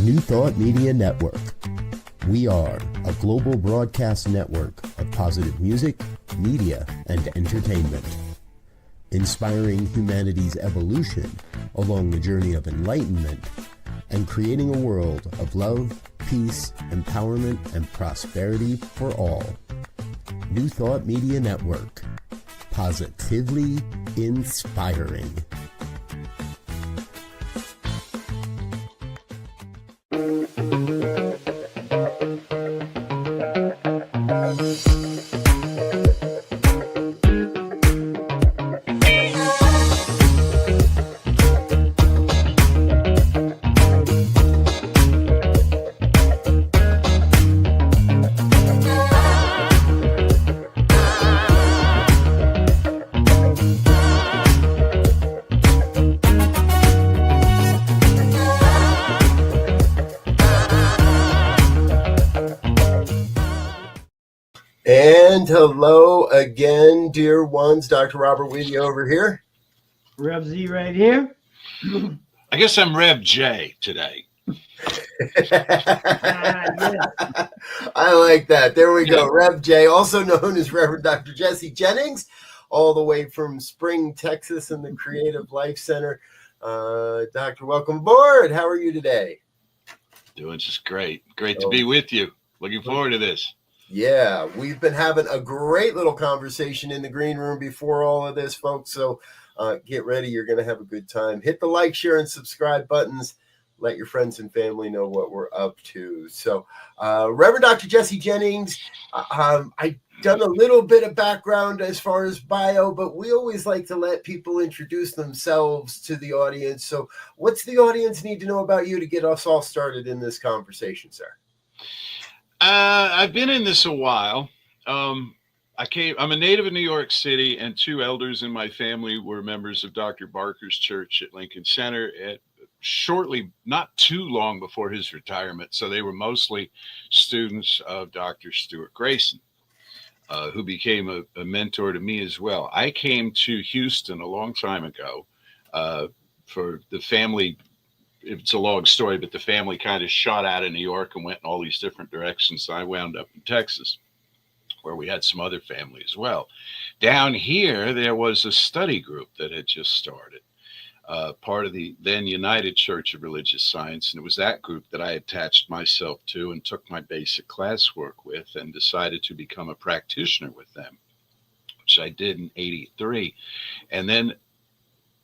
New Thought Media Network. We are a global broadcast network of positive music, media, and entertainment, inspiring humanity's evolution along the journey of enlightenment and creating a world of love, peace, empowerment, and prosperity for all. New Thought Media Network. Positively inspiring. And hello again, dear ones. Dr. Robert Weedy over here. Rev Z right here. I guess I'm Rev J today. Yes. I like that. There we go. Rev J, also known as Reverend Dr. Jesse Jennings, all the way from Spring, Texas, in the Creative Life Center. Doctor, welcome aboard. How are you today? Doing just great. Great to be with you. Looking forward to this. Yeah, we've been having a great little conversation in the green room before all of this, folks. So get ready. You're going to have a good time. Hit the like, share, and subscribe buttons. Let your friends and family know what we're up to. So Reverend Dr. Jesse Jennings, I've done a little bit of background as far as bio, but we always like to let people introduce themselves to the audience. So what's the audience need to know about you to get us all started in this conversation, sir? I've been in this a while. I'm a native of New York City, and two elders in my family were members of Dr. Barker's church at Lincoln Center shortly, not too long before his retirement. So they were mostly students of Dr. Stuart Grayson, who became a mentor to me as well. I came to Houston a long time ago for the family. It's a long story, but the family kind of shot out of New York and went in all these different directions. So I wound up in Texas, where we had some other family as well. Down here, there was a study group that had just started, part of the then United Church of Religious Science. And it was that group that I attached myself to and took my basic classwork with and decided to become a practitioner with them, which I did in '83. And then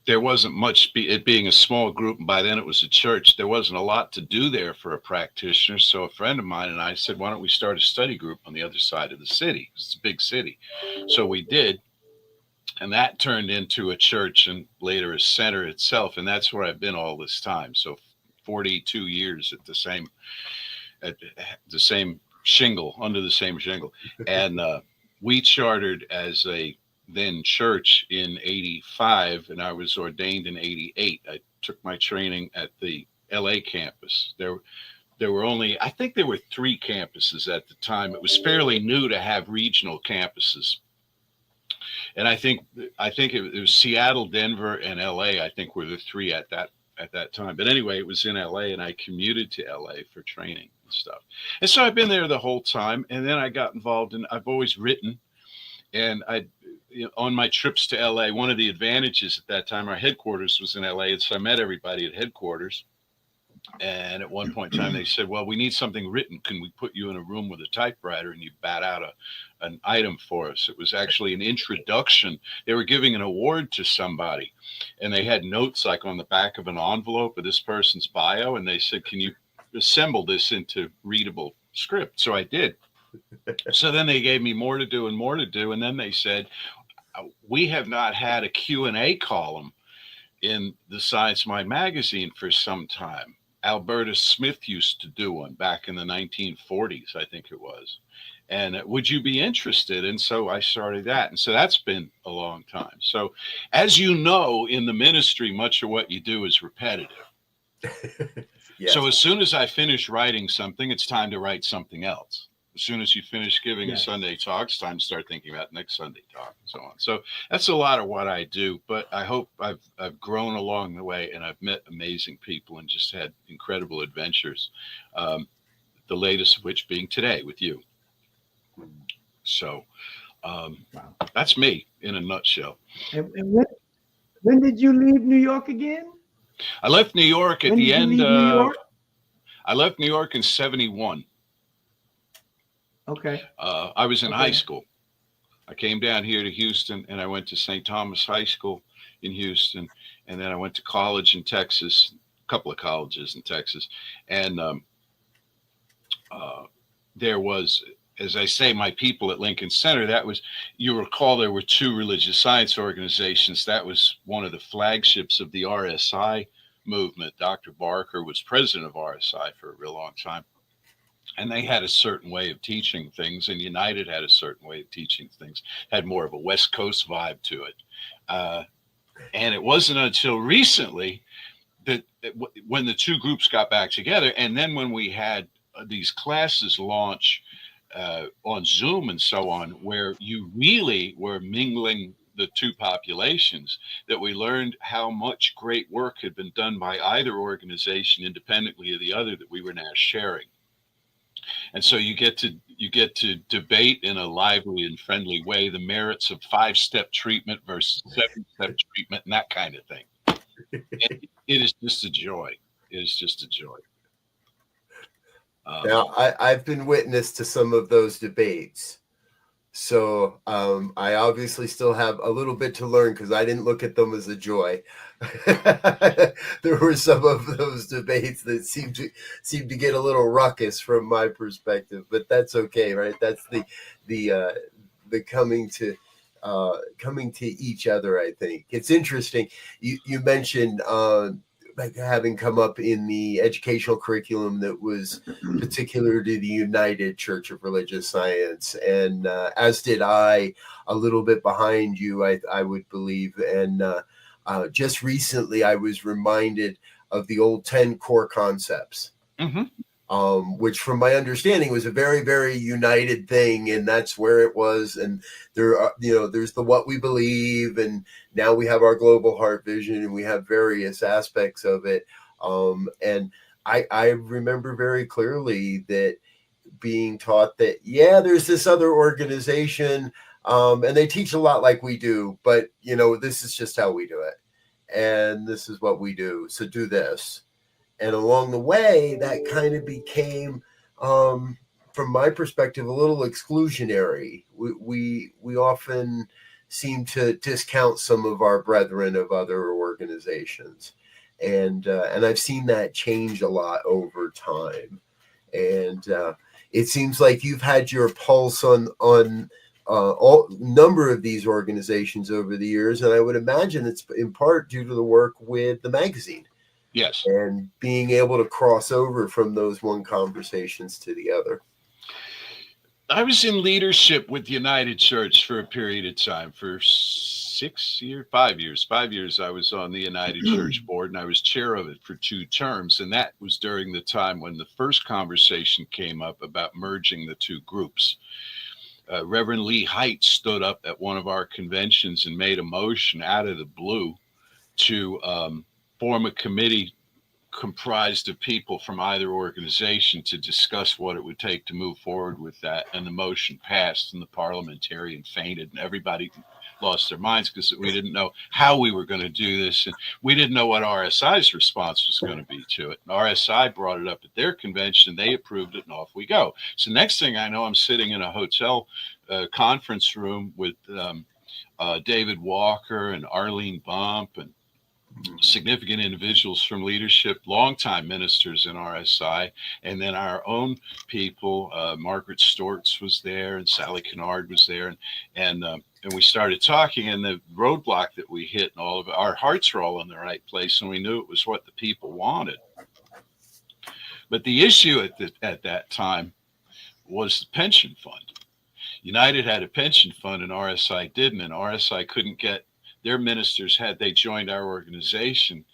there wasn't much, it being a small group, and by then it was a church, there wasn't a lot to do there for a practitioner. So a friend of mine and I said, why don't we start a study group on the other side of the city? It's a big city. So we did, and that turned into a church and later a center itself. And that's where I've been all this time. So 42 years at the same shingle, under the same shingle. And we chartered as a then church in '85, and I was ordained in '88. I took my training at the LA campus. There were only, I think there were 3 campuses at the time. It was fairly new to have regional campuses. And I think it was Seattle, Denver, and LA, I think were the 3 at that time. But anyway, it was in LA, and I commuted to LA for training and stuff. And so I've been there the whole time. And then I got involved I've always written, and on my trips to LA, one of the advantages at that time, our headquarters was in LA. And so I met everybody at headquarters. And at one point in time, they said, well, we need something written. Can we put you in a room with a typewriter and you bat out an item for us? It was actually an introduction. They were giving an award to somebody, and they had notes like on the back of an envelope of this person's bio. And they said, can you assemble this into readable script? So I did. So then they gave me more to do. And then they said, we have not had a Q&A column in the Science Mind magazine for some time. Alberta Smith used to do one back in the 1940s, I think it was. And would you be interested? And so I started that. And so that's been a long time. So as you know, in the ministry, much of what you do is repetitive. Yes. So as soon as I finish writing something, it's time to write something else. As soon as you finish giving a Yes. Sunday talk, it's time to start thinking about next Sunday talk and so on. So that's a lot of what I do, but I hope I've grown along the way, and I've met amazing people and just had incredible adventures. The latest of which being today with you. So Wow. that's me in a nutshell. And when did you leave New York again? I left New York at When the did you end leave New of. York? I left New York in '71. Okay. I was in high Okay. school. I came down here to Houston, and I went to St. Thomas High School in Houston, and then I went to college in Texas, a couple of colleges in Texas, and there was, as I say, my people at Lincoln Center. That was, you recall, there were two religious science organizations. That was one of the flagships of the RSI movement. Dr. Barker was president of RSI for a real long time. And they had a certain way of teaching things, and United had a certain way of teaching things, had more of a West Coast vibe to it. And it wasn't until recently that when the two groups got back together, and then when we had these classes launch on Zoom and so on, where you really were mingling the two populations, that we learned how much great work had been done by either organization independently of the other that we were now sharing. And so you get to debate in a lively and friendly way the merits of 5-step treatment versus 7-step treatment and that kind of thing. It is just a joy. It is just a joy. Now, I've been witness to some of those debates. So I obviously still have a little bit to learn because I didn't look at them as a joy. There were some of those debates that seemed to get a little ruckus from my perspective, but that's okay, right? That's the coming to each other. I think it's interesting. You mentioned like having come up in the educational curriculum that was particular to the United Church of Religious Science, and as did I, a little bit behind you, I would believe. And just recently, I was reminded of the old 10 core concepts, which, from my understanding, was a very, very united thing, and that's where it was. And there are, there's the what we believe, and now we have our global heart vision, and we have various aspects of it. And I remember very clearly that being taught that, yeah, there's this other organization, and they teach a lot like we do, but this is just how we do it, and this is what we do. So do this. And along the way, that kind of became, from my perspective, a little exclusionary. We often seem to discount some of our brethren of other organizations, and I've seen that change a lot over time. And it seems like you've had your pulse on all number of these organizations over the years, and I would imagine it's in part due to the work with the magazine. Yes. And being able to cross over from those one conversations to the other. I was in leadership with United Church for a period of time, for 5 years. 5 years I was on the United Church board, and I was chair of it for 2 terms. And that was during the time when the first conversation came up about merging the two groups. Reverend Lee Height stood up at one of our conventions and made a motion out of the blue to form a committee comprised of people from either organization to discuss what it would take to move forward with that. And the motion passed, and the parliamentarian fainted, and everybody lost their minds because we didn't know how we were going to do this, and we didn't know what RSI's response was going to be to it. And RSI brought it up at their convention, they approved it, and off we go. So next thing I know, I'm sitting in a hotel conference room with David Walker and Arlene Bump and significant individuals from leadership, longtime ministers in RSI, and then our own people. Margaret Stortz was there, and Sally Kennard was there, and we started talking. And the roadblock that we hit, and all of it, our hearts were all in the right place, and we knew it was what the people wanted. But the issue at that time was the pension fund. United had a pension fund, and RSI didn't, and RSI couldn't get their ministers, had they joined our organization,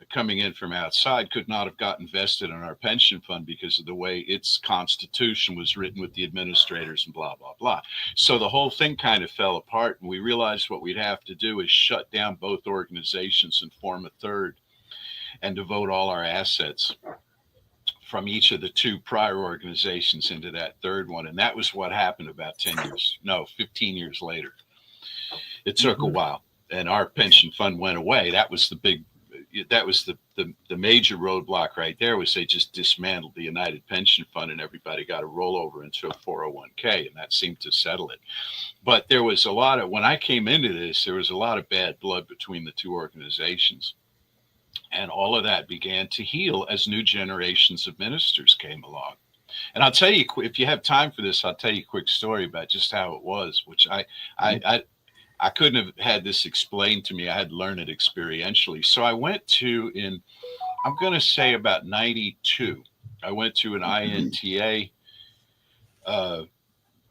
coming in from outside could not have gotten vested in our pension fund because of the way its constitution was written with the administrators and blah, blah, blah. So the whole thing kind of fell apart, and we realized what we'd have to do is shut down both organizations and form a third and devote all our assets from each of the two prior organizations into that third one. And that was what happened about 15 years later. It took a while, and our pension fund went away. That was the major roadblock right there, was they just dismantled the United Pension Fund and everybody got a rollover into a 401k, and that seemed to settle it. But there was when I came into this, there was a lot of bad blood between the two organizations. And all of that began to heal as new generations of ministers came along. And I'll tell you, if you have time for this, I'll tell you a quick story about just how it was, which I couldn't have had this explained to me. I had to learn it experientially. So I went to, I'm going to say about 92, I went to an INTA,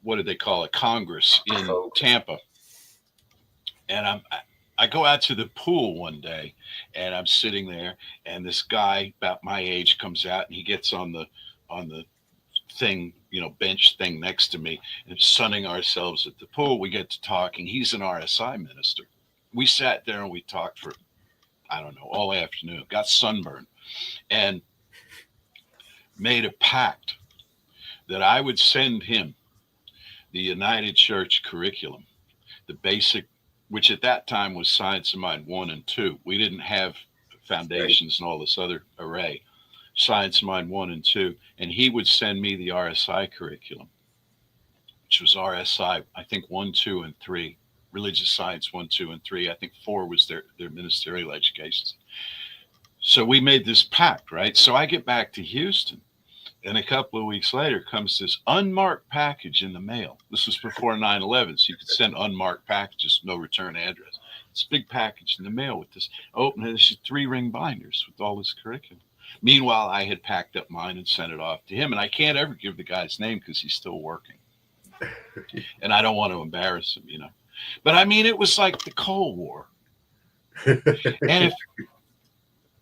what did they call it, Congress in Tampa. And I go out to the pool one day, and I'm sitting there, and this guy about my age comes out, and he gets on the thing, bench thing next to me, and sunning ourselves at the pool. We get to talking. He's an RSI minister. We sat there and we talked for, I don't know, all afternoon, got sunburned, and made a pact that I would send him the United Church curriculum, the basic, which at that time was Science of Mind 1 and 2. We didn't have foundations and all this other array. Science of Mind 1 and 2. And he would send me the RSI curriculum, which was RSI, I think 1, 2, and 3. Religious Science 1, 2, and 3. I think 4 was their ministerial education. So we made this pact, right? So I get back to Houston, and a couple of weeks later comes this unmarked package in the mail. This was before 9/11, so you could send unmarked packages, no return address. This big package in the mail with this, open it, this 3-ring binders with all this curriculum. Meanwhile, I had packed up mine and sent it off to him, and I can't ever give the guy's name because he's still working. And I don't want to embarrass him, But I mean, it was like the Cold War. And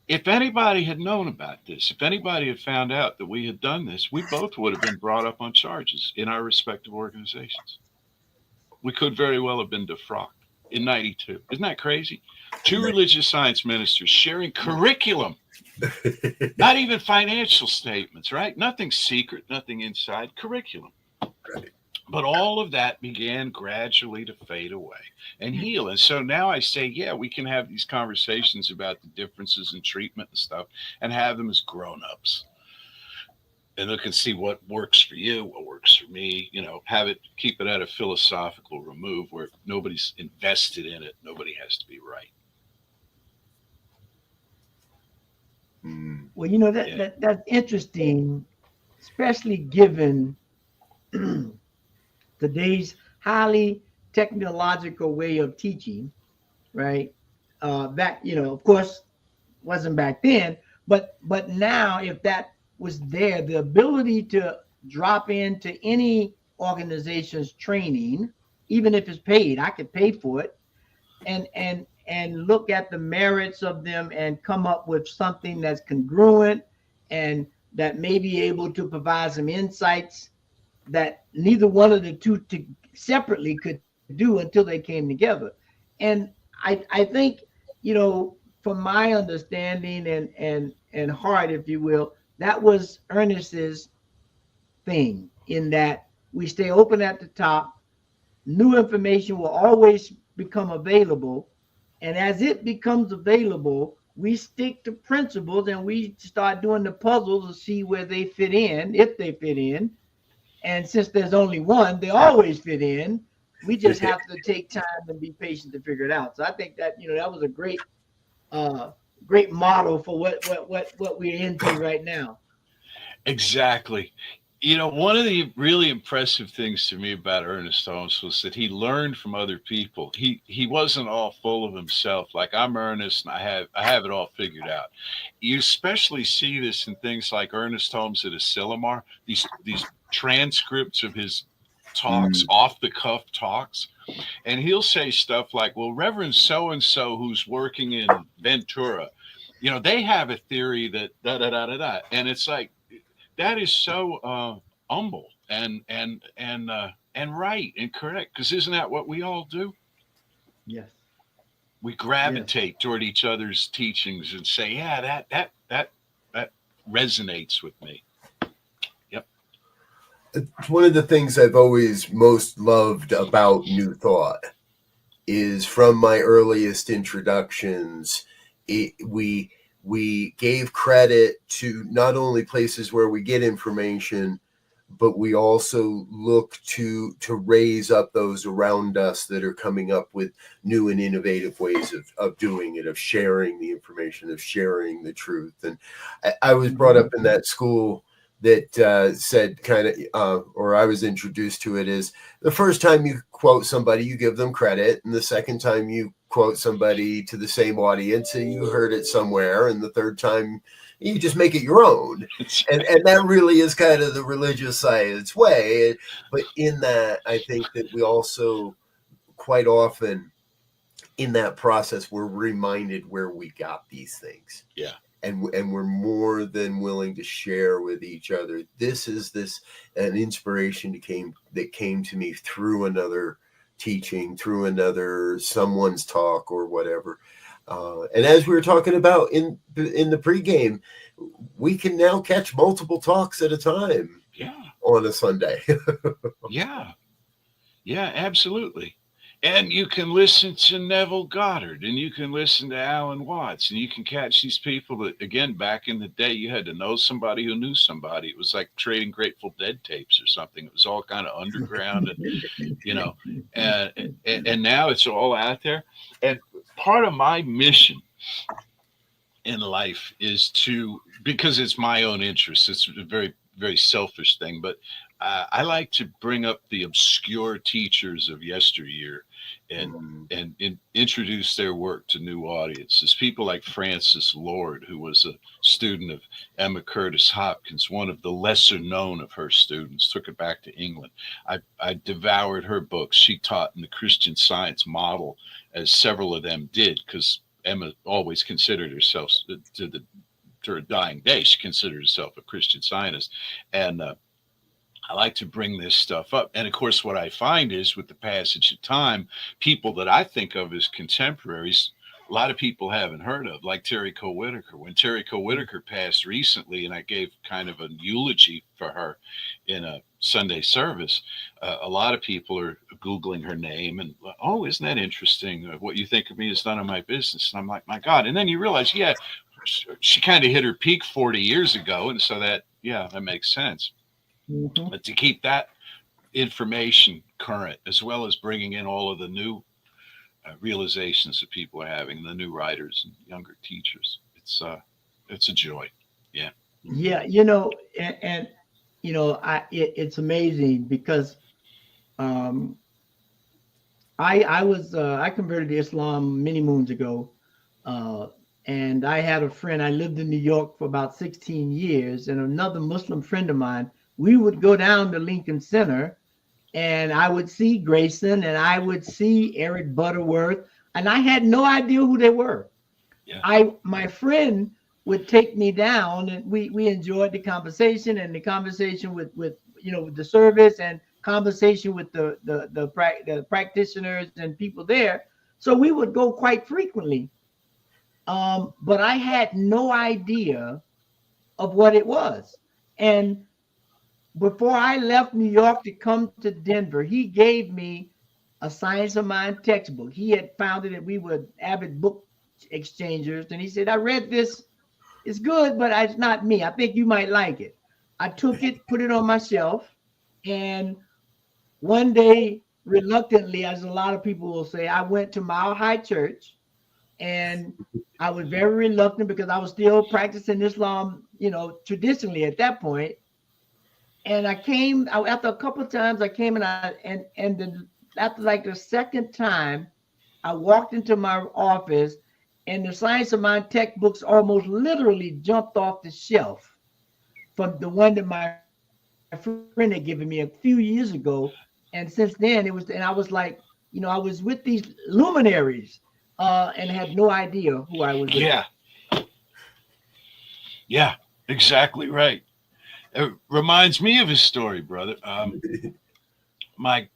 if anybody had known about this, if anybody had found out that we had done this, we both would have been brought up on charges in our respective organizations. We could very well have been defrocked in 92. Isn't that crazy? 2 religious science ministers sharing curriculum, not even financial statements, right? Nothing secret, nothing inside, curriculum. But all of that began gradually to fade away and heal. And so now I say, yeah, we can have these conversations about the differences in treatment and stuff and have them as grown-ups. And look and see what works for you, what works for me, keep it at a philosophical remove where if nobody's invested in it, nobody has to be right. Well, that's interesting, especially given today's highly technological way of teaching, right? That, of course, wasn't back then, but now if that was there, the ability to drop into any organization's training, even if it's paid, I could pay for it, and look at the merits of them and come up with something that's congruent and that may be able to provide some insights that neither one of the two separately could do until they came together. And I think, from my understanding and heart, if you will, that was Ernest's thing, in that we stay open at the top. New information will always become available. And as it becomes available, we stick to principles and we start doing the puzzles to see where they fit in, if they fit in. And since there's only one, they always fit in. We just have to take time and be patient to figure it out. So I think that, that was a great model for what we're into right now. Exactly. One of the really impressive things to me about Ernest Holmes was that he learned from other people. He wasn't all full of himself. Like, I'm Ernest and I have it all figured out. You especially see this in things like Ernest Holmes at Asilomar, these transcripts of his talks, off the cuff talks. And he'll say stuff like, well, Reverend so-and-so who's working in Ventura, You know, they have a theory that da da da da da, and it's like that is so humble and right and correct, because isn't that what we all do? Yes. We Yes. gravitate toward each other's teachings and say, yeah, that resonates with me. Yep. One of the things I've always most loved about New Thought is from my earliest introductions, we gave credit to not only places where we get information, but we also look to raise up those around us that are coming up with new and innovative ways of doing it, of sharing the information, of sharing the truth. And I was brought up in that school that said kind of, or I was introduced to it, is the first time you quote somebody, you give them credit. And the second time you quote somebody to the same audience and you heard it somewhere. And the third time you just make it your own. And that really is kind of the religious science way. But in that, I think that we also quite often in that process, we're reminded where we got these things. Yeah. And we're more than willing to share with each other. This is an inspiration that came to me through another teaching, through another someone's talk or whatever. And as we were talking about in the pregame, we can now catch multiple talks at a time. Yeah. On a Sunday. Yeah. Yeah, absolutely. And you can listen to Neville Goddard, and you can listen to Alan Watts, and you can catch these people that, again, back in the day, you had to know somebody who knew somebody. It was like trading Grateful Dead tapes or something. It was all kind of underground, and you know, and now it's all out there. And part of my mission in life is because it's my own interest. It's a very, very selfish thing, but I like to bring up the obscure teachers of yesteryear and introduce their work to new audiences. People like Frances Lord, who was a student of Emma Curtis Hopkins, one of the lesser known of her students, took it back to England. I devoured her books. She taught in the Christian Science model, as several of them did, because Emma always considered herself, to her dying day, she considered herself a Christian Scientist. And I like to bring this stuff up. And of course, what I find is with the passage of time, people that I think of as contemporaries, a lot of people haven't heard of, like Terry Cole Whitaker. When Terry Cole Whitaker passed recently, and I gave kind of a eulogy for her in a Sunday service, a lot of people are Googling her name and, oh, isn't that interesting? What you think of me is none of my business. And I'm like, my God. And then you realize, yeah, she kind of hit her peak 40 years ago. And so that makes sense. Mm-hmm. But to keep that information current, as well as bringing in all of the new realizations that people are having, the new writers and younger teachers, it's a joy. Yeah. Yeah. And it's amazing because I converted to Islam many moons ago. And I had a friend, I lived in New York for about 16 years, and another Muslim friend of mine, we would go down to Lincoln Center and I would see Grayson and I would see Eric Butterworth, and I had no idea who they were. Yeah. My friend would take me down, and we enjoyed the conversation with the service and conversation with the practitioners and people there. So we would go quite frequently. But I had no idea of what it was. And before I left New York to come to Denver, he gave me a Science of Mind textbook. He had found it, and we were avid book exchangers. And he said, I read this. It's good, but it's not me. I think you might like it. I took it, put it on my shelf. And one day, reluctantly, as a lot of people will say, I went to Mile High Church. And I was very reluctant because I was still practicing Islam, traditionally at that point. And I came after a couple of times. I came after like the second time, I walked into my office, and the Science of Mind textbooks almost literally jumped off the shelf from the one that my friend had given me a few years ago. And since then, I was like, I was with these luminaries. And had no idea who I was. Yeah. Yeah, exactly right. It reminds me of his story, brother. My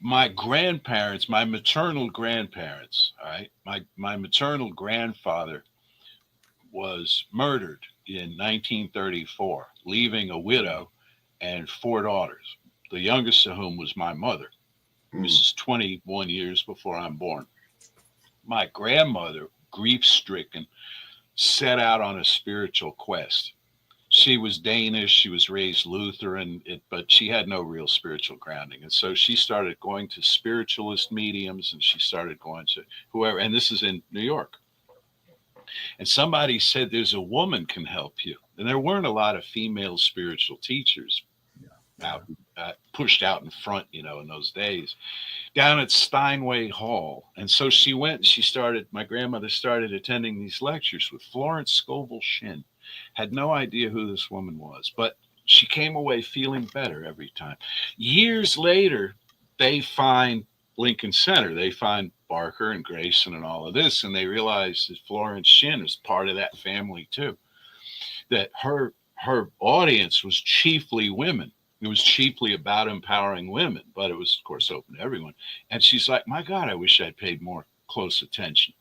my grandparents, my maternal grandparents, all right, my maternal grandfather was murdered in 1934, leaving a widow and four daughters, the youngest of whom was my mother. This is 21 years before I'm born. My grandmother, grief stricken, set out on a spiritual quest. She was Danish. She was raised Lutheran, but she had no real spiritual grounding. And so she started going to spiritualist mediums and she started going to whoever. And this is in New York. And somebody said, there's a woman can help you. And there weren't a lot of female spiritual teachers out, pushed out in front, in those days, down at Steinway Hall. And so she went, my grandmother started attending these lectures with Florence Scovel Shinn. Had no idea who this woman was, but she came away feeling better every time. Years later, they find Lincoln Center. They find Barker and Grayson and all of this, and they realize that Florence Shinn is part of that family too. That her audience was chiefly women. It was chiefly about empowering women, but it was, of course, open to everyone. And she's like, my God, I wish I'd paid more close attention.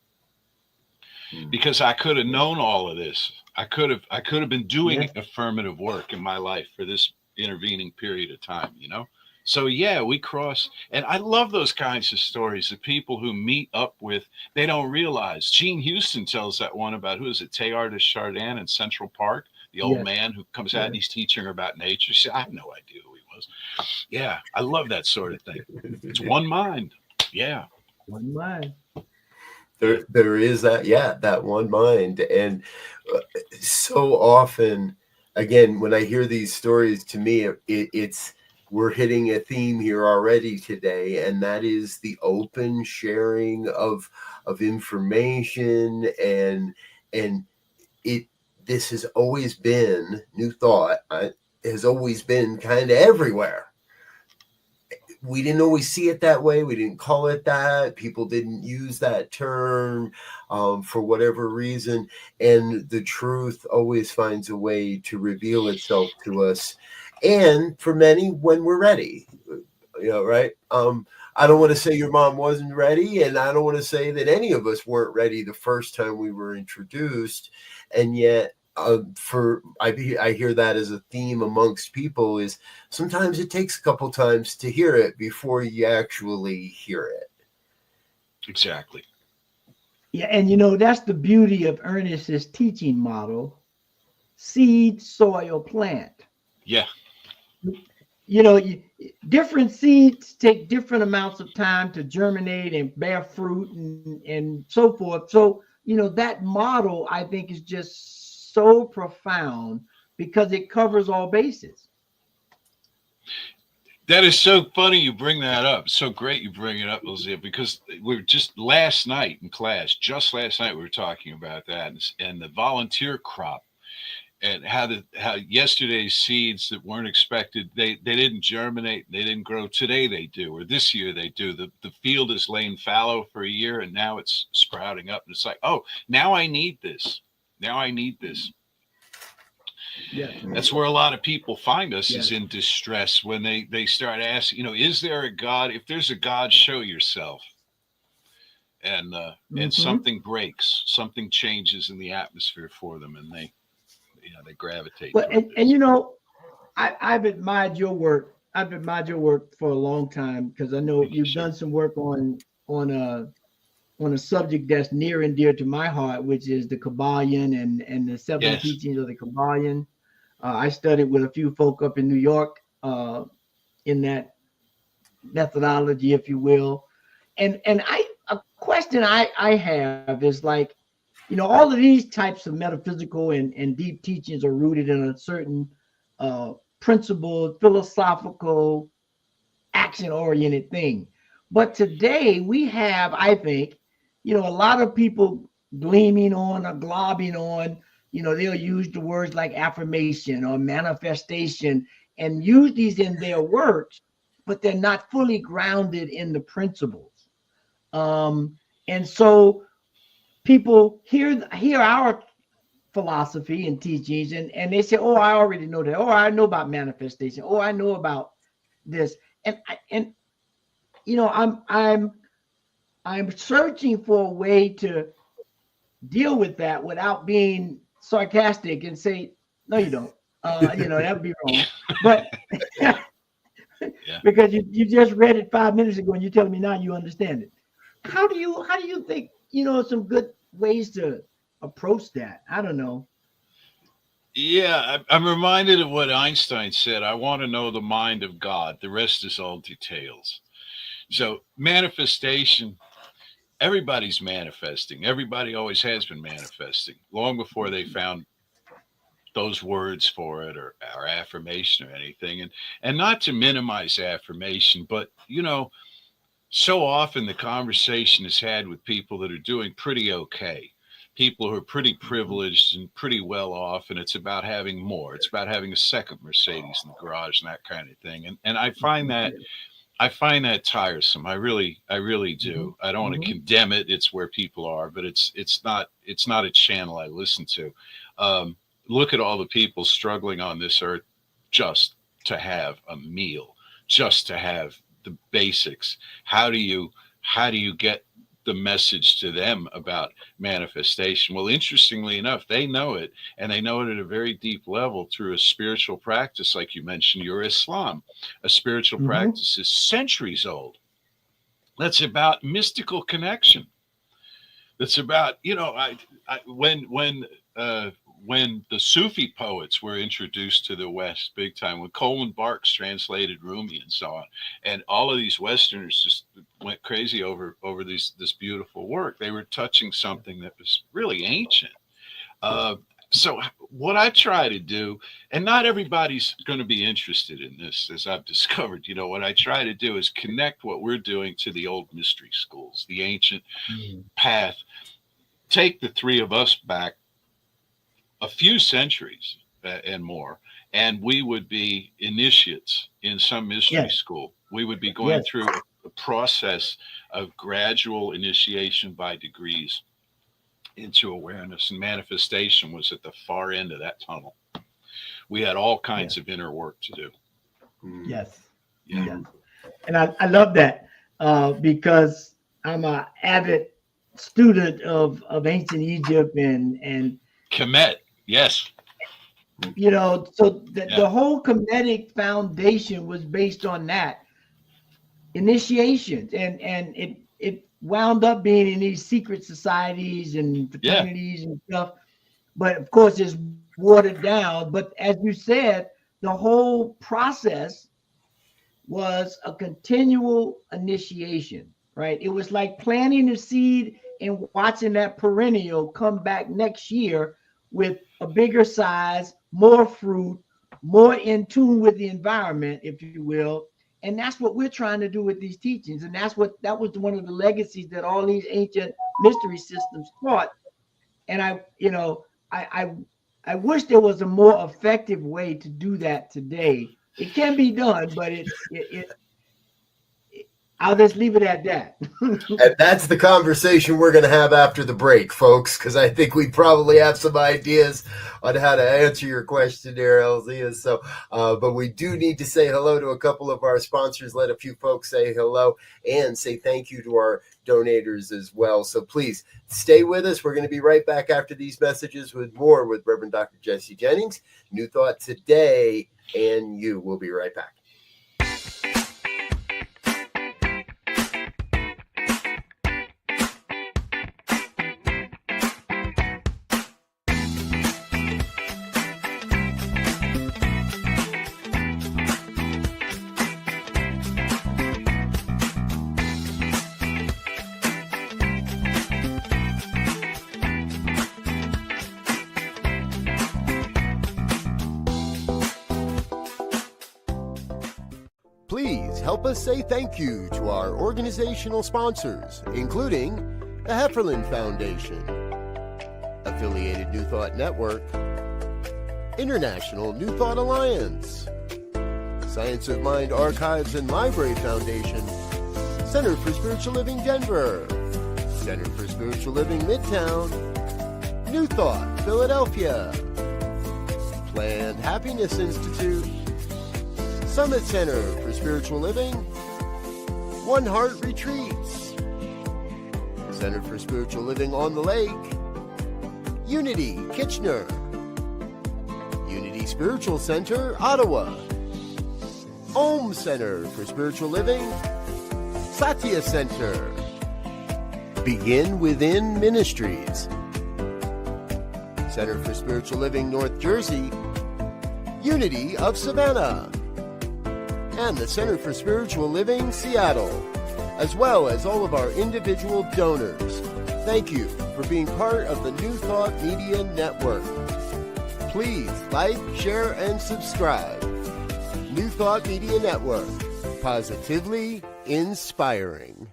Because I could have known all of this. I could have been doing affirmative work in my life for this intervening period of time, So yeah, we cross, and I love those kinds of stories. The people who meet up with, they don't realize. Gene Houston tells that one about, who is it, Teilhard de Chardin in Central Park, the old man who comes out and he's teaching her about nature. She said, I have no idea who he was. Yeah, I love that sort of thing. It's one mind. Yeah, one mind. There is that one mind. And so often, again, when I hear these stories, to me, it's we're hitting a theme here already today, and that is the open sharing of information. And this has always been, New Thought has always been kind of everywhere. We didn't always see it that way. We didn't call it that. People didn't use that term for whatever reason. And the truth always finds a way to reveal itself to us. And for many, when we're ready, right? I don't want to say your mom wasn't ready. And I don't want to say that any of us weren't ready the first time we were introduced. And yet, I hear that as a theme amongst people, is sometimes it takes a couple times to hear it before you actually hear it. Exactly. Yeah, and that's the beauty of Ernest's teaching model: seed, soil, plant. Yeah. Different seeds take different amounts of time to germinate and bear fruit and so forth. So that model, I think, is just so profound because it covers all bases. That is so funny you bring that up. It's so great you bring it up, Elzia, because we were just last night in class, we were talking about that and the volunteer crop, and how yesterday's seeds that weren't expected, they didn't germinate, they didn't grow. Today they do, or this year they do. The field is laying fallow for a year and now it's sprouting up. And it's like, oh, now I need this. Yeah. That's where a lot of people find us, is in distress, when they start asking, is there a God? If there's a God, show yourself. And and something breaks, something changes in the atmosphere for them, and they gravitate. But I've admired your work. I've admired your work for a long time, because I know you've done some work on a subject that's near and dear to my heart, which is the Kabbalion and the seven teachings of the Kabbalion. I studied with a few folk up in New York in that methodology, if you will. And a question I have is, like, all of these types of metaphysical and deep teachings are rooted in a certain principled, philosophical, action-oriented thing. But today we have, I think, a lot of people gleaming on or globbing on, they'll use the words like affirmation or manifestation and use these in their works, but they're not fully grounded in the principles. And so people hear our philosophy and teachings, and they say, oh, I already know that. Oh, I know about manifestation. Oh, I know about this. And you know, I'm searching for a way to deal with that without being sarcastic and say, no, you don't. You know, that would be wrong. But Yeah. because you just read it 5 minutes ago and you're telling me now you understand it. How do you think, you know, some good ways to approach that? I don't know. Yeah, I'm reminded of what Einstein said. I want to know the mind of God. The rest is all details. So manifestation, everybody's manifesting. Everybody always has been manifesting long before they found those words for it or affirmation or anything. And not to minimize affirmation, but you know, so often the conversation is had with people that are doing pretty okay, people who are pretty privileged and pretty well off, and it's about having more. It's about having a second Mercedes in the garage and that kind of thing. And I find that tiresome. I really do. I don't want to condemn it. It's where people are, but it's not a channel I listen to. Look at all the people struggling on this earth just to have a meal, just to have the basics. How do you get the message to them about manifestation? Well, interestingly enough, they know it, and they know it at a very deep level through a spiritual practice, like you mentioned, your Islam. A spiritual practice is centuries old. That's about mystical connection. That's about, you know, when the Sufi poets were introduced to the West big time, when Coleman Barks translated Rumi and so on, and all of these Westerners just went crazy over this beautiful work. They were touching something that was really ancient. So what I try to do, and not everybody's going to be interested in this, as I've discovered, you know, what I try to do is connect what we're doing to the old mystery schools, the ancient path. Take the three of us back a few centuries and more, and we would be initiates in some mystery school. We would be going through a process of gradual initiation by degrees into awareness, and manifestation was at the far end of that tunnel. We had all kinds of inner work to do. Yes. And I love that because I'm an avid student of ancient Egypt and Kemet. Yes. You know, so the whole Kemetic foundation was based on that initiation, and it wound up being in these secret societies and fraternities and stuff. But of course, it's watered down. But as you said, the whole process was a continual initiation, right? It was like planting a seed and watching that perennial come back next year with a bigger size, more fruit, more in tune with the environment, if you will. And that's what we're trying to do with these teachings. And that was one of the legacies that all these ancient mystery systems taught. And I wish there was a more effective way to do that today. It can be done, but I'll just leave it at that. And that's the conversation we're going to have after the break, folks, because I think we probably have some ideas on how to answer your question there, Elzia. So, but we do need to say hello to a couple of our sponsors, let a few folks say hello, and say thank you to our donators as well. So please stay with us. We're going to be right back after these messages with more with Reverend Dr. Jesse Jennings, New Thought Today, and you. We'll be right back. Please help us say thank you to our organizational sponsors, including the Hefferland Foundation, Affiliated New Thought Network, International New Thought Alliance, Science of Mind Archives and Library Foundation, Center for Spiritual Living Denver, Center for Spiritual Living Midtown, New Thought, Philadelphia. Planned Happiness Institute. Summit Center for Spiritual Living. One Heart Retreats. Center for Spiritual Living on the Lake. Unity, Kitchener. Unity Spiritual Center, Ottawa. Om Center for Spiritual Living. Satya Center. Begin Within Ministries. Center for Spiritual Living, North Jersey. Unity of Savannah. And the Center for Spiritual Living, Seattle, as well as all of our individual donors. Thank you for being part of the New Thought Media Network. Please like, share, and subscribe. New Thought Media Network, positively inspiring.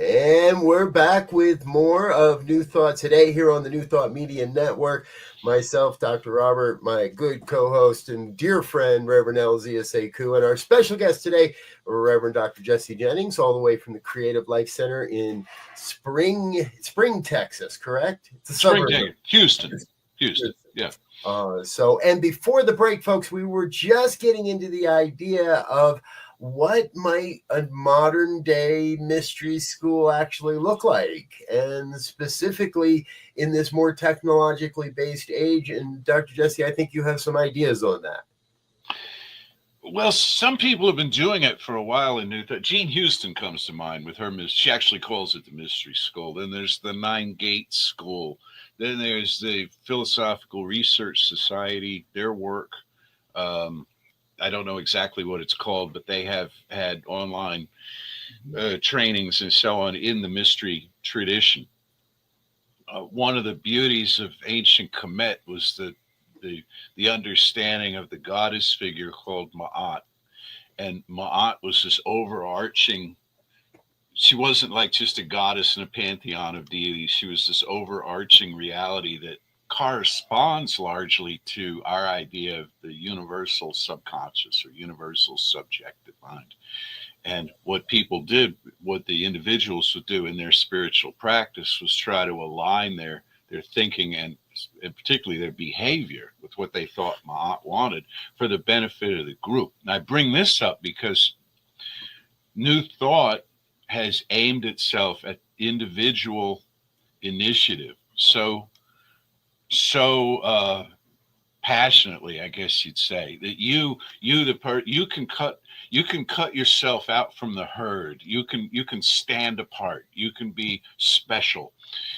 And we're back with more of New Thought today here on the New Thought Media Network. Myself, Dr. Robert, my good co-host and dear friend, Rev Elzia Sekou, and our special guest today, Reverend Dr. Jesse Jennings, all the way from the Creative Life Center in Spring, Texas, correct? It's a suburb. Houston, yeah. And before the break, folks, we were just getting into the idea of what might a modern day mystery school actually look like, and specifically in this more technologically based age. And Dr. Jesse, I think you have some ideas on that. Well, some people have been doing it for a while in New Thought. Jean Houston comes to mind with her. She actually calls it the Mystery School. Then there's the Nine Gates School. Then there's the Philosophical Research Society, their work. I don't know exactly what it's called, but they have had online trainings and so on in the mystery tradition. One of the beauties of ancient Kemet was the understanding of the goddess figure called Ma'at. And Ma'at was this overarching, she wasn't like just a goddess in a pantheon of deities. She was this overarching reality that corresponds largely to our idea of the universal subconscious or universal subjective mind. And what people did, what the individuals would do in their spiritual practice, was try to align their thinking and particularly their behavior with what they thought Ma'at wanted for the benefit of the group. And I bring this up because New Thought has aimed itself at individual initiative so passionately, I guess you'd say, that you can cut yourself out from the herd. You can stand apart. You can be special.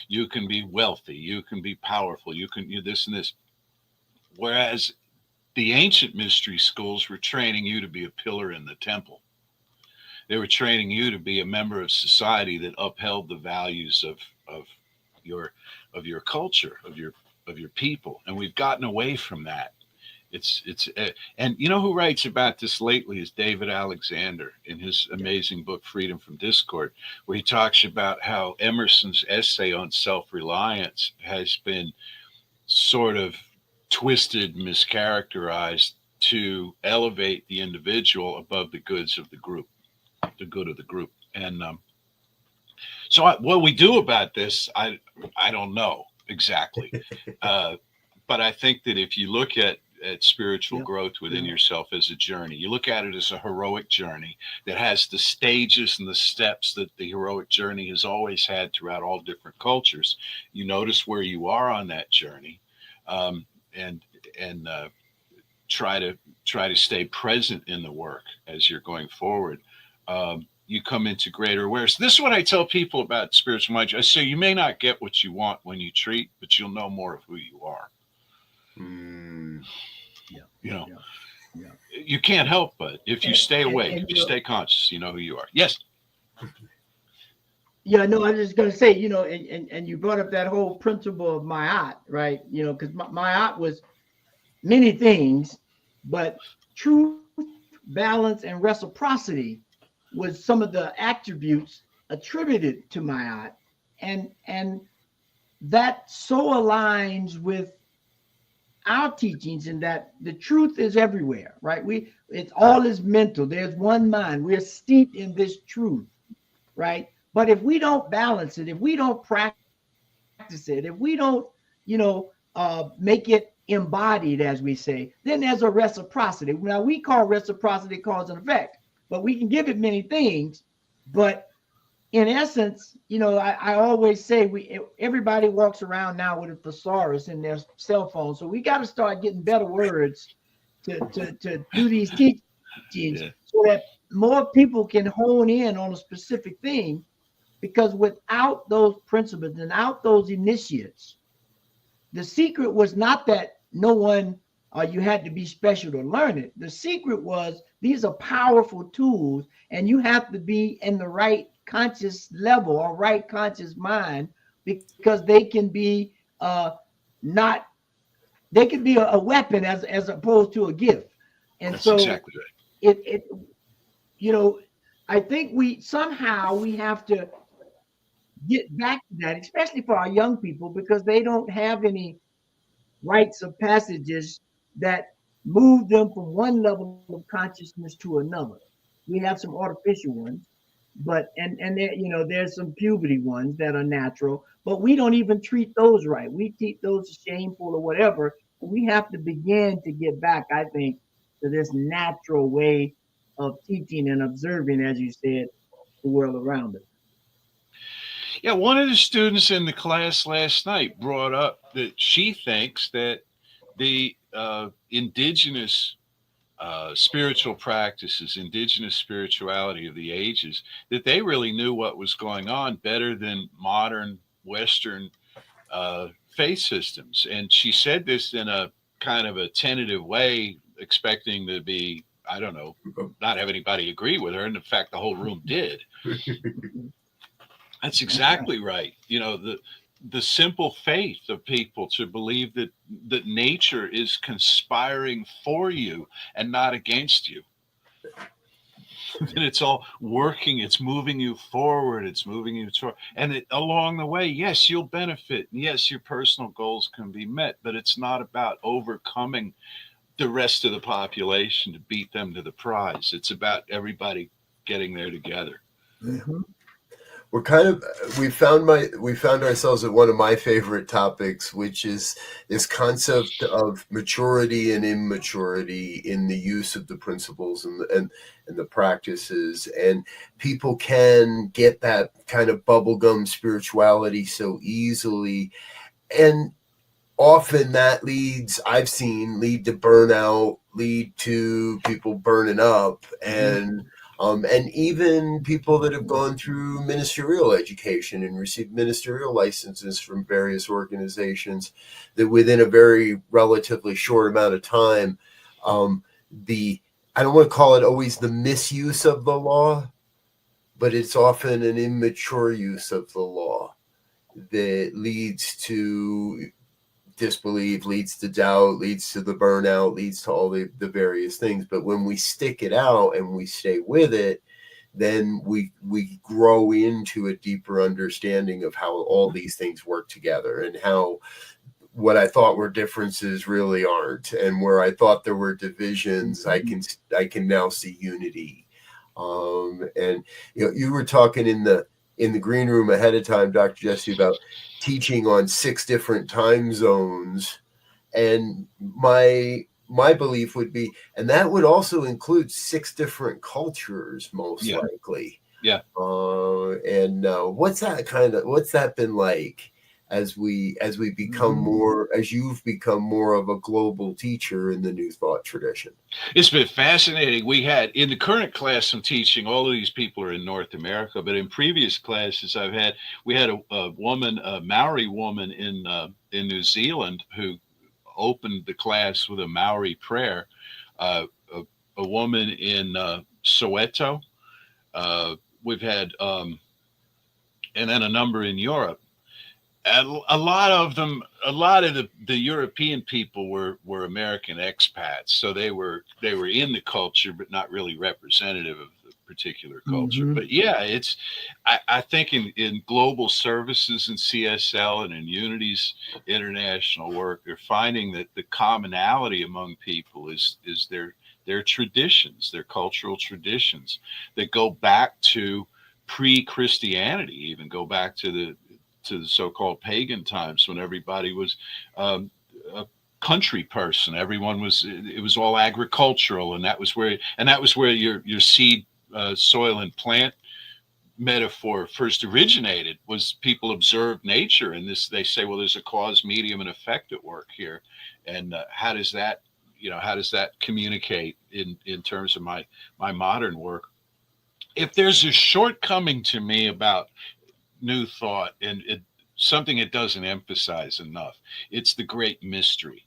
You can be wealthy. You can be powerful. You this and this. Whereas the ancient mystery schools were training you to be a pillar in the temple. They were training you to be a member of society that upheld the values of your culture, of your people, and we've gotten away from that. And you know who writes about this lately is David Alexander in his amazing book Freedom from Discord, where he talks about how Emerson's essay on self-reliance has been sort of twisted, mischaracterized to elevate the individual above the goods of the group, the good of the group. And so what we do about this, I don't know exactly. But I think that if you look at spiritual growth within yourself as a journey, you look at it as a heroic journey that has the stages and the steps that the heroic journey has always had throughout all different cultures. You notice where you are on that journey, and try to stay present in the work as you're going forward. You come into greater awareness. This is what I tell people about spiritual mind. I say you may not get what you want when you treat, but you'll know more of who you are. You can't help but if you stay awake, if you stay conscious, you know who you are. Yes. Yeah, no, I was just going to say, and you brought up that whole principle of Ma'at, right? Because Ma'at was many things, but truth, balance, and reciprocity was some of the attributes attributed to Ma'at, and that so aligns with our teachings in that the truth is everywhere, right? It's all is mental. There's one mind. We're steeped in this truth, right? But if we don't balance it, if we don't practice it, if we don't, make it embodied, as we say, then there's a reciprocity. Now we call reciprocity cause and effect, but we can give it many things. But in essence, I always say everybody walks around now with a thesaurus in their cell phone. So we got to start getting better words to do these teachings, so that more people can hone in on a specific thing. Because without those principles and without those initiates, the secret was not that no one, you had to be special to learn it. The secret was these are powerful tools, and you have to be in the right conscious level or right conscious mind, because they can be not, they can be a weapon as opposed to a gift. And That's so exactly right. I think we have to get back to that, especially for our young people, because they don't have any rites of passages that move them from one level of consciousness to another. We have some artificial ones, but and there, there's some puberty ones that are natural, but we don't even treat those right. We treat those shameful or whatever. We have to begin to get back, I think, to this natural way of teaching and observing, as you said, the world around us. Yeah, one of the students in the class last night brought up that she thinks that the indigenous spiritual practices, indigenous spirituality of the ages, that they really knew what was going on better than modern Western faith systems. And she said this in a kind of a tentative way, expecting to be, I don't know, not have anybody agree with her. And in fact, the whole room did. That's exactly right. The simple faith of people to believe that nature is conspiring for you and not against you. That it's all working, it's moving you forward, it's moving you toward, and along the way, yes, you'll benefit. Yes, your personal goals can be met, but it's not about overcoming the rest of the population to beat them to the prize. It's about everybody getting there together. Mm-hmm. We found ourselves at one of my favorite topics, which is this concept of maturity and immaturity in the use of the principles and the practices. And people can get that kind of bubblegum spirituality so easily, and often that I've seen lead to burnout, lead to people burning up, and even people that have gone through ministerial education and received ministerial licenses from various organizations, that within a very relatively short amount of time, I don't want to call it always the misuse of the law, but it's often an immature use of the law that leads to disbelief, leads to doubt, leads to the burnout, leads to all the various things. But when we stick it out and we stay with it, then we grow into a deeper understanding of how all these things work together, and how what I thought were differences really aren't, and where I thought there were divisions, I can now see unity. And you were talking in the green room ahead of time, Dr. Jesse, about teaching on 6 different time zones, and my belief would be, and that would also include 6 different cultures, most likely. Yeah. And what's that been like as we become more, as you've become more of a global teacher in the New Thought tradition? It's been fascinating. We had in the current class I'm teaching, all of these people are in North America, but in previous classes we had a woman, a Maori woman in New Zealand, who opened the class with a Maori prayer. A woman in Soweto. We've had, and then a number in Europe. And a lot of the European people were American expats, so they were in the culture, but not really representative of the particular culture. Mm-hmm. But yeah, I think in global services and CSL and in Unity's international work, they're finding that the commonality among people is their traditions, their cultural traditions that go back to pre-Christianity, even go back to the so-called pagan times when everybody was a country person. Everyone was, it was all agricultural, and that was where your seed, soil, and plant metaphor first originated. Was people observed nature, and this, they say, well, there's a cause, medium, and effect at work here. And how does that communicate in terms of my modern work? If there's a shortcoming to me about New Thought, and something it doesn't emphasize enough, it's the great mystery.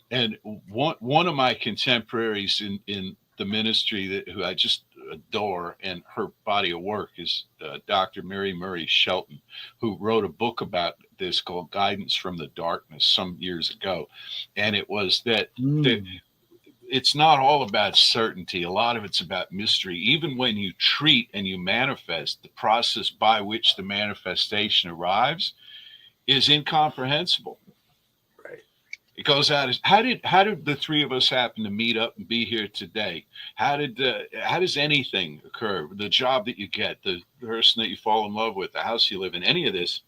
And one of my contemporaries in the ministry who I just adore, and her body of work is Dr. Mary Murray Shelton, who wrote a book about this called Guidance from the Darkness some years ago. And it was that it's not all about certainty. A lot of it's about mystery. Even when you treat and you manifest, the process by which the manifestation arrives is incomprehensible. Right. It goes out as, how did the three of us happen to meet up and be here today? How does anything occur? The job that you get, the person that you fall in love with, the house you live in, any of this,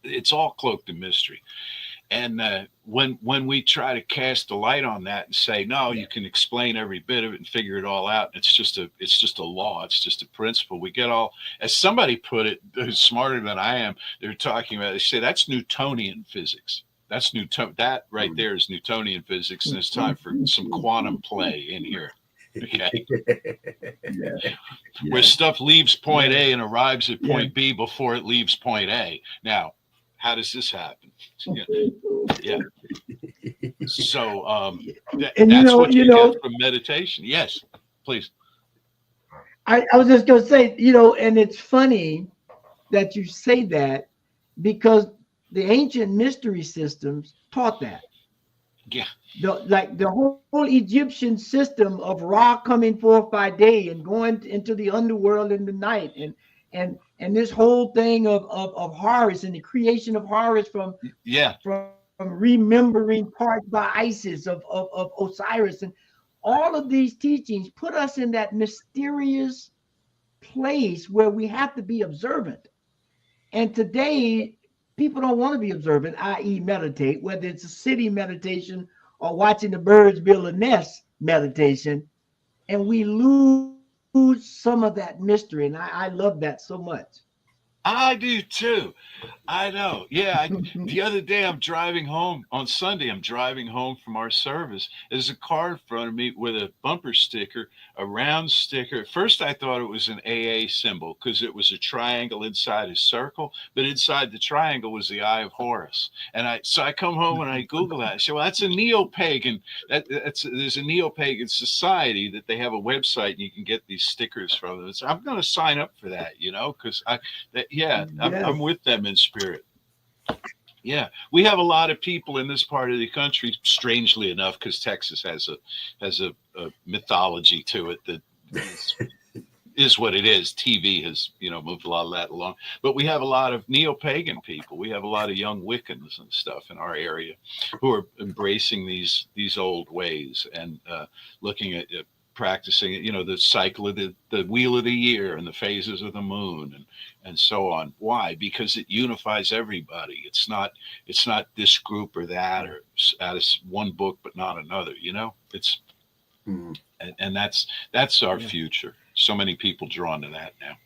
it's all cloaked in mystery. And when we try to cast a light on that and say, no, you can explain every bit of it and figure it all out, it's just a law, it's just a principle, we get all, as somebody put it, who's smarter than I am, they're talking about, they say that's Newtonian physics. That's that right there is Newtonian physics, and it's time for some quantum play in here. Okay. Where stuff leaves point A and arrives at point B before it leaves point A. Now, how does this happen? Yeah. So that's what you get from meditation. Yes, please. I was just going to say, and it's funny that you say that, because the ancient mystery systems taught that. Yeah. The whole Egyptian system of Ra coming forth by day and going into the underworld in the night, and this whole thing of Horus and the creation of Horus from remembering parts by Isis of Osiris, and all of these teachings put us in that mysterious place where we have to be observant. And today, people don't want to be observant, i.e. meditate, whether it's a city meditation or watching the birds build a nest meditation, and we lose some of that mystery. And I love that so much. I do too. I know. Yeah. The other day I'm driving home on Sunday. I'm driving home from our service. There's a car in front of me with a bumper sticker, a round sticker. At first I thought it was an AA symbol because it was a triangle inside a circle, but inside the triangle was the eye of Horus. And so I come home and I Google that. I say, well, that's a neo-pagan. There's a neo-pagan society that they have a website and you can get these stickers from them. So I'm going to sign up for that, because I'm with them in spirit. Yeah, we have a lot of people in this part of the country, strangely enough, because Texas has a mythology to it that is what it is. TV has moved a lot of that along, but we have a lot of neo-pagan people. We have a lot of young Wiccans and stuff in our area who are embracing these old ways and looking at practicing the cycle of the wheel of the year and the phases of the moon and so on. Why? Because it unifies everybody. It's not this group or that, or out of one book but not another. It's and that's our future. So many people drawn to that now.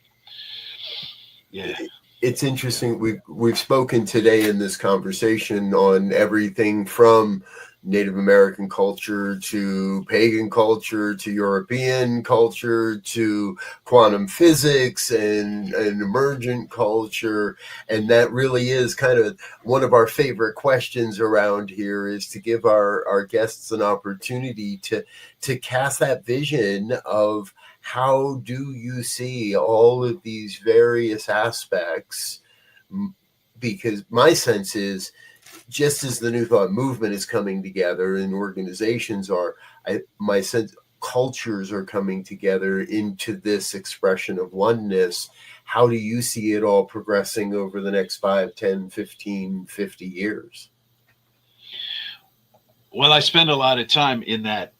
Yeah. It's interesting. We've spoken today in this conversation on everything from Native American culture to pagan culture to European culture to quantum physics and emergent culture. And that really is kind of one of our favorite questions around here, is to give our guests an opportunity to cast that vision of how do you see all of these various aspects? Because my sense is, just as the New Thought movement is coming together and organizations are, my sense cultures are coming together into this expression of oneness. How do you see it all progressing over the next 5, 10, 15, 50 years? Well, I spend a lot of time in that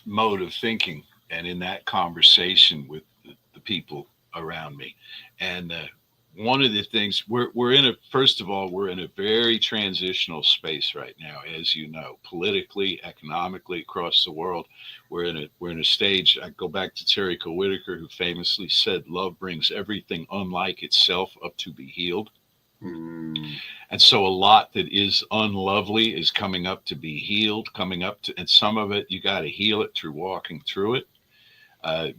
mode of thinking and in that conversation with the people around me. And one of the things we're in a, first of all, we're in a very transitional space right now, as you know, politically, economically, across the world. We're in a stage. I go back to Terry Whitaker, who famously said, "Love brings everything unlike itself up to be healed." Mm. And so a lot that is unlovely is coming up to be healed, coming up to, and some of it you got to heal it through walking through it.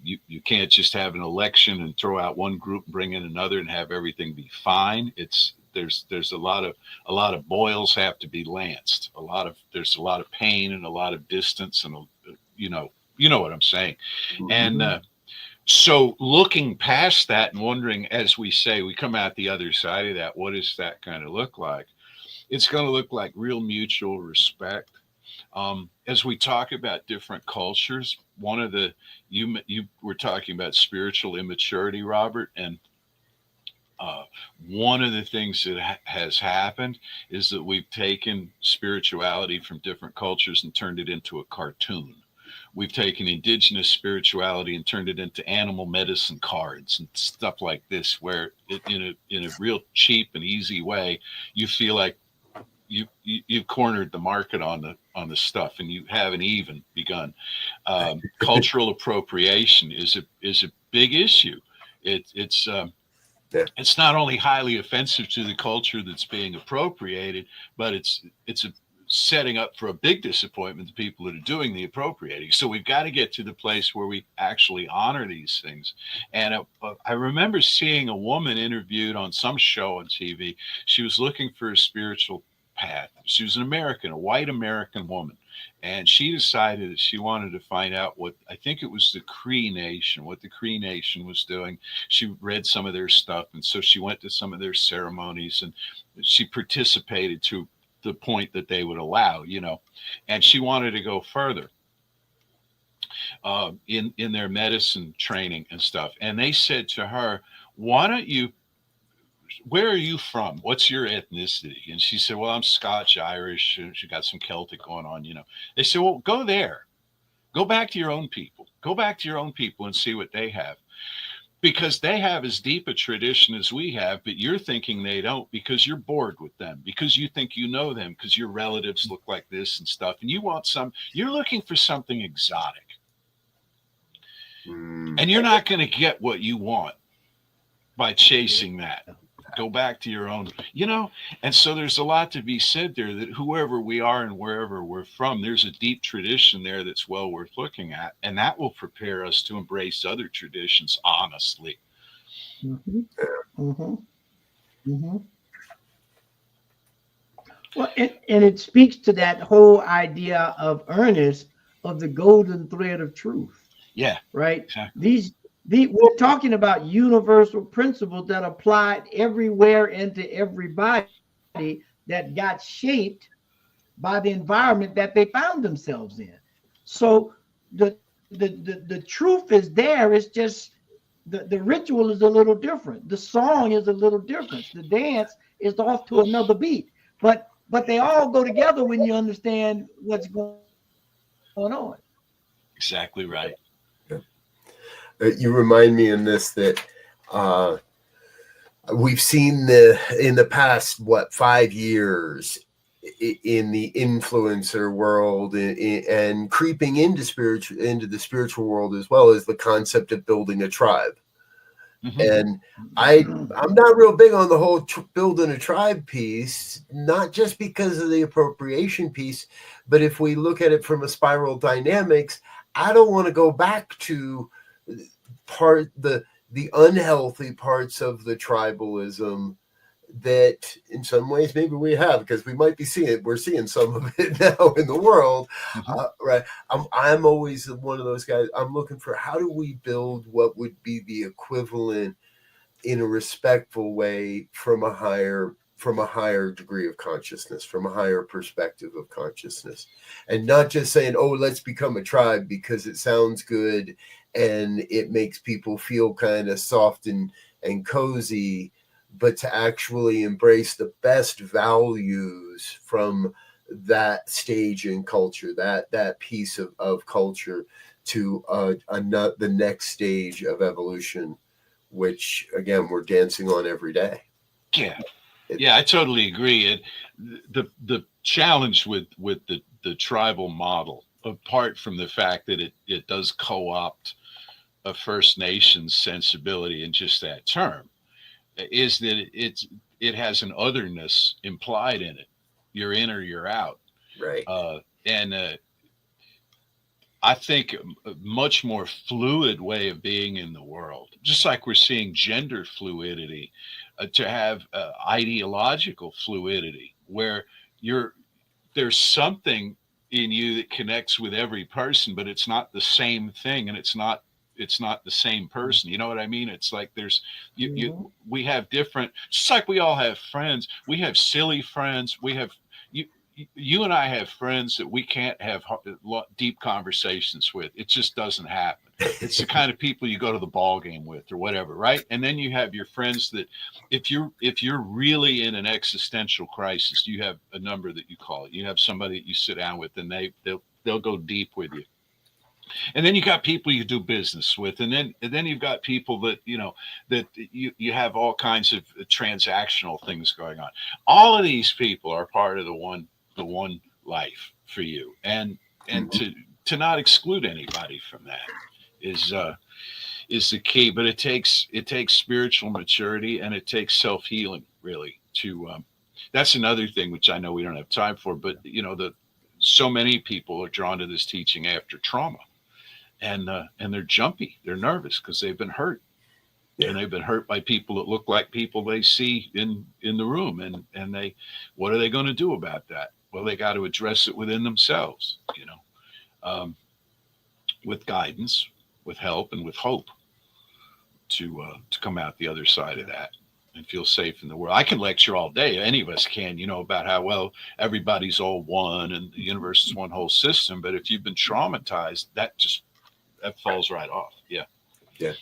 You can't just have an election and throw out one group and bring in another and have everything be fine. There's a lot of boils have to be lanced. There's a lot of pain and a lot of distance, and you know what I'm saying. Mm-hmm. And so looking past that and wondering, as we say, we come out the other side of that, what does that kind of look like? It's going to look like real mutual respect. As we talk about different cultures, one of the, you were talking about spiritual immaturity, Robert, and one of the things that has happened is that we've taken spirituality from different cultures and turned it into a cartoon. We've taken indigenous spirituality and turned it into animal medicine cards and stuff like this, where in a real cheap and easy way, you feel like you've cornered the market on the stuff, and you haven't even begun. Cultural appropriation is a big issue. It's not only highly offensive to the culture that's being appropriated, but it's a setting up for a big disappointment to people that are doing the appropriating. So we've got to get to the place where we actually honor these things. And I remember seeing a woman interviewed on some show on TV. She was looking for a spiritual path. She was an American, a white American woman. And she decided that she wanted to find out what, I think it was the Cree Nation, what the Cree Nation was doing. She read some of their stuff. And so she went to some of their ceremonies and she participated to the point that they would allow, and she wanted to go further in their medicine training and stuff. And they said to her, where are you from? What's your ethnicity? And she said, well, I'm Scotch, Irish. She got some Celtic going on, They said, well, go there. Go back to your own people. Go back to your own people and see what they have. Because they have as deep a tradition as we have, but you're thinking they don't because you're bored with them, because you think you know them, because your relatives look like this and stuff. And you're looking for something exotic. And you're not going to get what you want by chasing that. Go back to your own, and so there's a lot to be said there, that whoever we are and wherever we're from, there's a deep tradition there that's well worth looking at, and that will prepare us to embrace other traditions honestly. Mm-hmm. Mm-hmm. Mm-hmm. Well, and it speaks to that whole idea of Ernest, of the golden thread of truth. Yeah. Right. Exactly. We're talking about universal principles that applied everywhere into everybody, that got shaped by the environment that they found themselves in. So the truth is there. It's just the ritual is a little different. The song is a little different. The dance is off to another beat. But they all go together when you understand what's going on. Exactly right. You remind me in this that we've seen in the past 5 years in the influencer world and creeping into the spiritual world, as well as the concept of building a tribe. Mm-hmm. And I'm not real big on the whole building a tribe piece, not just because of the appropriation piece, but if we look at it from a spiral dynamics, I don't want to go back to the unhealthy parts of the tribalism that in some ways maybe we have, because we're seeing some of it now in the world. Mm-hmm. Right. I'm always one of those guys. I'm looking for, how do we build what would be the equivalent in a respectful way from a higher degree of consciousness, from a higher perspective of consciousness, and not just saying, oh, let's become a tribe because it sounds good and it makes people feel kind of soft and cozy, but to actually embrace the best values from that stage in culture, that piece of culture, to the next stage of evolution which again, we're dancing on every day. Yeah. Yeah, I totally agree. The challenge with the tribal model, apart from the fact that it does co-opt a First Nations sensibility in just that term, is that it has an otherness implied in it. You're in or you're out. Right. And I think a much more fluid way of being in the world, just like we're seeing gender fluidity, to have ideological fluidity, where there's something in you that connects with every person, but it's not the same thing, and it's not the same person. You know what I mean? It's like there's we have different, just like we all have friends. We have silly friends. We have you and I have friends that we can't have deep conversations with. It just doesn't happen. It's the kind of people you go to the ball game with or whatever, right? And then you have your friends that if you're really in an existential crisis, you have a number that you call it. You have somebody that you sit down with, and they'll go deep with you. And then you got people you do business with, and then you've got people that you have all kinds of transactional things going on. All of these people are part of the one life for you, and to not exclude anybody from that is the key. But it takes spiritual maturity, and it takes self-healing, really. That's another thing which I know we don't have time for, but so many people are drawn to this teaching after trauma, and they're jumpy, they're nervous because they've been hurt. Yeah. And they've been hurt by people that look like people they see in the room, and what are they going to do about that? Well, they got to address it within themselves, with guidance, with help, and with hope to come out the other side of that and feel safe in the world. I can lecture all day. Any of us can, about how, well, everybody's all one and the universe is one whole system. But if you've been traumatized, that falls right off. Yeah. Yeah.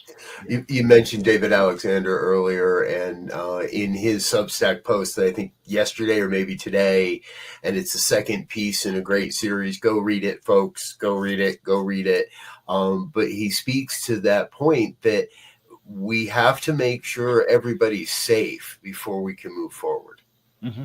You mentioned David Alexander earlier, and in his Substack post, I think yesterday or maybe today, and it's the second piece in a great series. Go read it, folks. Go read it. But he speaks to that point that we have to make sure everybody's safe before we can move forward. Mm-hmm.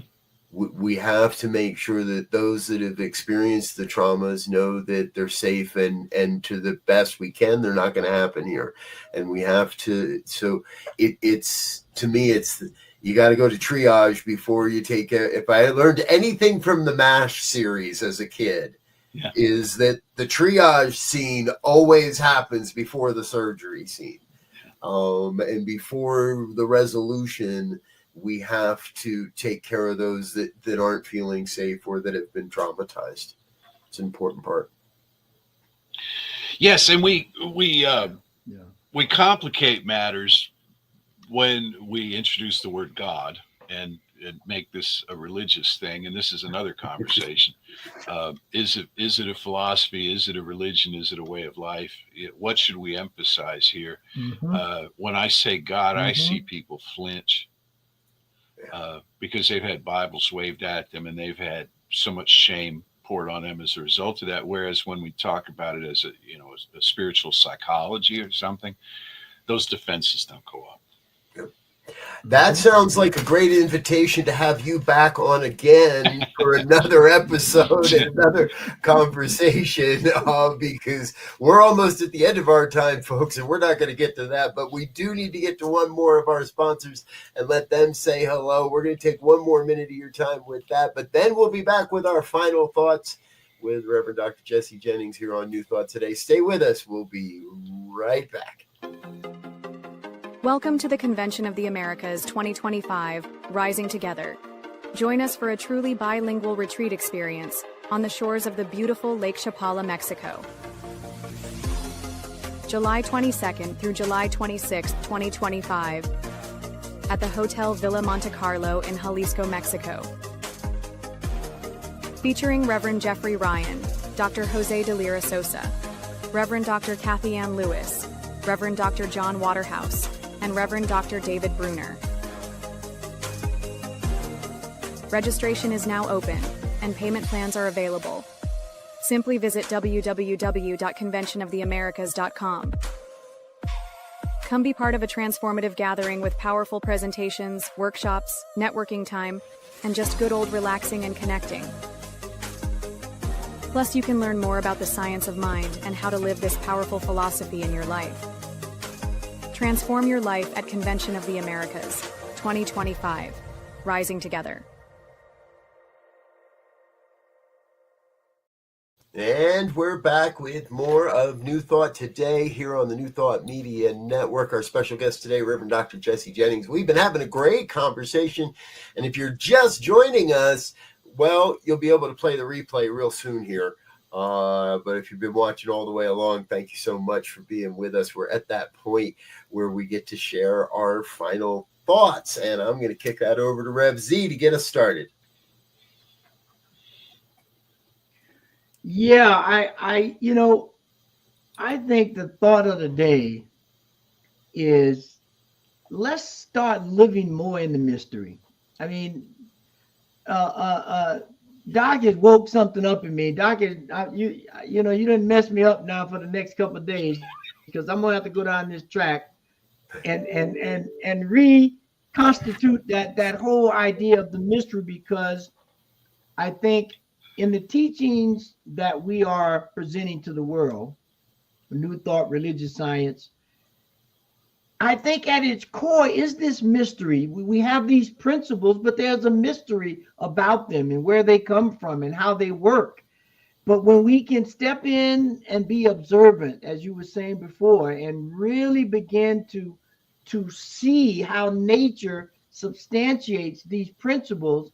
We have to make sure that those that have experienced the traumas know that they're safe, and to the best we can, they're not going to happen here. And we have to, so it's, to me, it's, you got to go to triage before you take if I learned anything from the MASH series as a kid, is that the triage scene always happens before the surgery scene. And before the resolution, we have to take care of those that aren't feeling safe or that have been traumatized. It's an important part. Yes, and we complicate matters when we introduce the word God and make this a religious thing. And this is another conversation. Is it a philosophy? Is it a religion? Is it a way of life? What should we emphasize here? Mm-hmm. When I say God, I see people flinch. Because they've had Bibles waved at them, and they've had so much shame poured on them as a result of that. Whereas when we talk about it as a spiritual psychology or something, those defenses don't go up. Yep. That sounds like a great invitation to have you back on again for another episode, another conversation, because we're almost at the end of our time, folks, and we're not going to get to that, but we do need to get to one more of our sponsors and let them say hello. We're going to take one more minute of your time with that, but then we'll be back with our final thoughts with Reverend Dr. Jesse Jennings here on New Thought Today. Stay with us. We'll be right back. Welcome to the Convention of the Americas 2025, Rising Together. Join us for a truly bilingual retreat experience on the shores of the beautiful Lake Chapala, Mexico. July 22nd through July 26th, 2025, at the Hotel Villa Monte Carlo in Jalisco, Mexico. Featuring Reverend Jeffrey Ryan, Dr. Jose de Lira Sosa, Reverend Dr. Kathy Ann Lewis, Reverend Dr. John Waterhouse, and Reverend Dr. David Bruner. Registration is now open, and payment plans are available. Simply visit www.conventionoftheamericas.com. Come be part of a transformative gathering with powerful presentations, workshops, networking time, and just good old relaxing and connecting. Plus, you can learn more about the science of mind and how to live this powerful philosophy in your life. Transform your life at Convention of the Americas 2025, Rising Together. And we're back with more of New Thought today here on the New Thought Media Network. Our special guest today, Reverend Dr. Jesse Jennings. We've been having a great conversation. And if you're just joining us, well, you'll be able to play the replay real soon here. But if you've been watching all the way along, thank you so much for being with us. We're at that point where we get to share our final thoughts. And I'm going to kick that over to Rev Z to get us started. Yeah, I think the thought of the day is let's start living more in the mystery. I mean, Doc has woke something up in me. Doc is, you didn't mess me up now for the next couple of days because I'm gonna have to go down this track and reconstitute that whole idea of the mystery, because I think in the teachings that we are presenting to the world, New Thought, religious science, I think at its core is this mystery. We have these principles, but there's a mystery about them and where they come from and how they work. But when we can step in and be observant, as you were saying before, and really begin to see how nature substantiates these principles,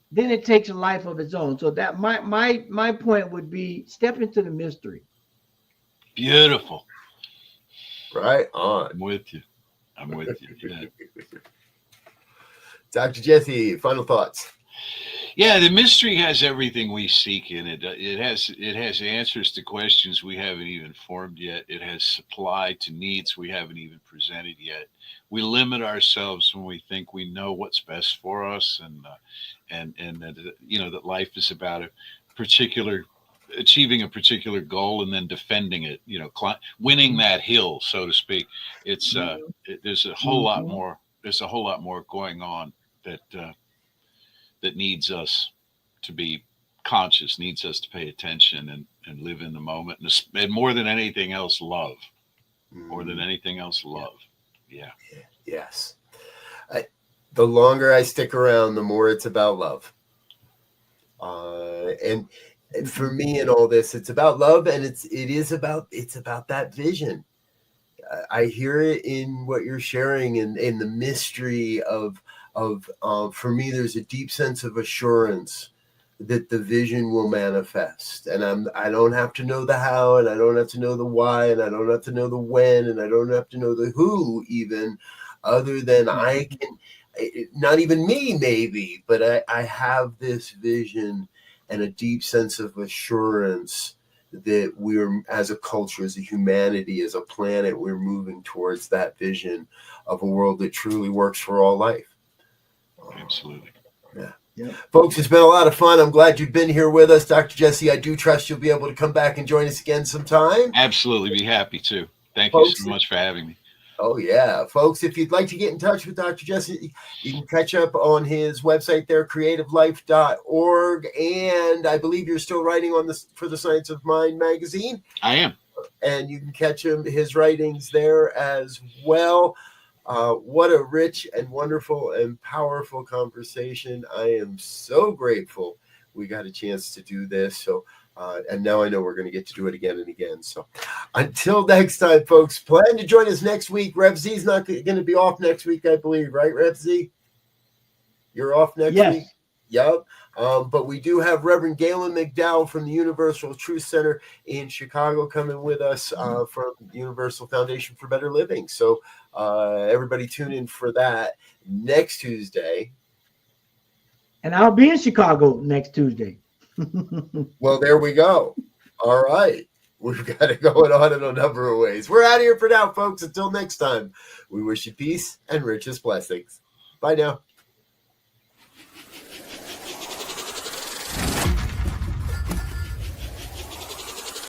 then it takes a life of its own. So that my point would be step into the mystery. Beautiful. Right on. I'm with you. Yeah. Dr. Jesse, final thoughts. Yeah, the mystery has everything we seek in it. It has answers to questions we haven't even formed yet. It has supply to needs we haven't even presented yet. We limit ourselves when we think we know what's best for us, and that life is about achieving a particular goal and then defending it. Winning that hill, so to speak. It's there's a whole lot more. There's a whole lot more going on that needs us to be conscious, needs us to pay attention and live in the moment. And more than anything else, love. More than anything else, love. Yeah. Yes. The longer I stick around, the more it's about love. And for me in all this, it's about love, and it's about that vision. I hear it in what you're sharing in the mystery of for me, there's a deep sense of assurance that the vision will manifest, and I don't have to know the how, and I don't have to know the why, and I don't have to know the when, and I don't have to know the who, even, other than I can, not even me maybe, but I have this vision and a deep sense of assurance that we're, as a culture, as a humanity, as a planet, we're moving towards that vision of a world that truly works for all life. Absolutely. Yeah. Yep. Folks, it's been a lot of fun. I'm glad you've been here with us. Dr. Jesse, I do trust you'll be able to come back and join us again sometime. Absolutely. Be happy to. Thank Folks, you so much for having me. Oh, yeah. Folks, if you'd like to get in touch with Dr. Jesse, you can catch up on his website there, creativelife.org. And I believe you're still writing on this for the Science of Mind magazine. I am. And you can catch his writings there as well. What a rich and wonderful and powerful conversation. I am so grateful we got a chance to do this. So, and now I know we're going to get to do it again and again. So until next time, folks, plan to join us next week. Rev Z is not going to be off next week, I believe, right, Rev Z? You're off next week? Yep. But we do have Reverend Galen McDowell from the Universal Truth Center in Chicago coming with us from the Universal Foundation for Better Living. So everybody tune in for that next Tuesday. And I'll be in Chicago next Tuesday. Well, there we go. All right. We've got it going on in a number of ways. We're out of here for now, folks. Until next time, we wish you peace and richest blessings. Bye now.